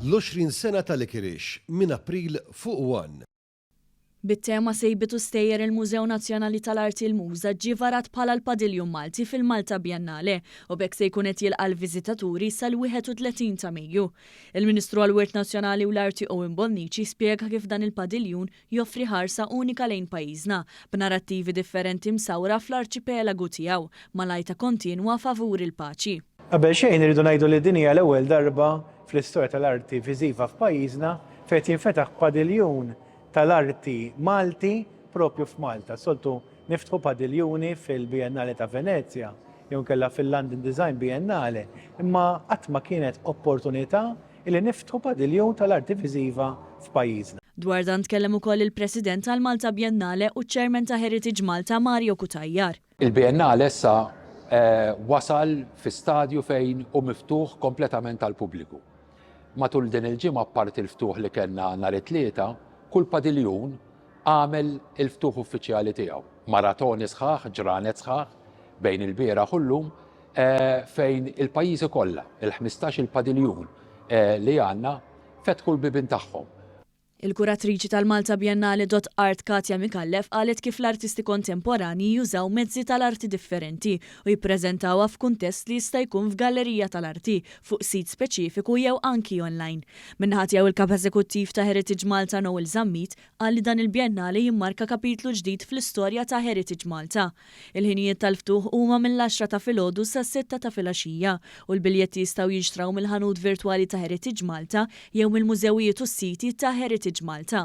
l-20 sena tal-Ikirix minn April fuq 1. Bit-tema sejbitu stejjer il-Mużew Nazzjonali tal-Arti l-Muża ġie varat bħala l-Padiljun Malti fil-Malta Biennale u bekk se jkun qed jilqa' l-viżitaturi sal-31 ta' Mejju. Il-Ministru għall-Wirt Nazzjonali u l-Arti Owen Bonnici spjega kif dan il-padiljun joffri ħarsa unika lejn pajjiżna b'narattivi differenti msawra fl-arċipelagu tiegħu malajta kontinwa favur il-paċi. Qabel xejn irridu ngħidu li din hija l-ewwel darba fl-istorja tal-arti viżiva f'pajjiżna fejn jinfetaħ padiljun tal-arti Malti propju f'Malta. Soltu niftħu padiljuni fil-Biennale ta' Venezia, jew kella fil-London Design Biennale, imma qatt ma kienet opportunità li niftħu padiljun tal-arti viżiva f'pajjiżna. Dwar dan tkellem ukoll il-President tal-Malta Biennale u ċ-Chairman ta' Heritage Malta Mario Kutajjar. Il-Biennale issa wasal fi stadju fejn hu miftuħ kompletament għall pubbliku. Matul din il-ġimgħa apparti il-ftuħ li kellna nhar it-tlieta, kull padiljun għamel il-ftuħ uffiċjali tiegħu. Maratoni sħaħ, ġranet sħaħ bejn il-bieraħ u llum fejn il-pajjiżi kollha, il-15 il-padiljun li għandna fetħu l-bibien tagħhom. Il-kuratriċi tal-Malta Biennale Art Katja Mikallef qalet kif l-artisti kontemporani jużaw mezzi tal-arti differenti u jippreżentawha f'kuntest li jista' jkun f'gallerija tal-arti fuq sit speċifiku jew anki online. Minħat jew il-kap eżekuttiv ta' Heritage Malta Noel Zammit qal li dan il-Biennale jimmarka kapitlu ġdid fl-istorja ta' Heritage Malta. Il-ħinijiet tal-ftuħ huma mill-10 ta' filgħodu sa' 6 ta' filgħaxija u l-biljetti jistgħu jinxtraw mill-ħanut virtwali ta' Heritage Malta jew mill-mużewijiet u s-siti ta' Heritage Malta.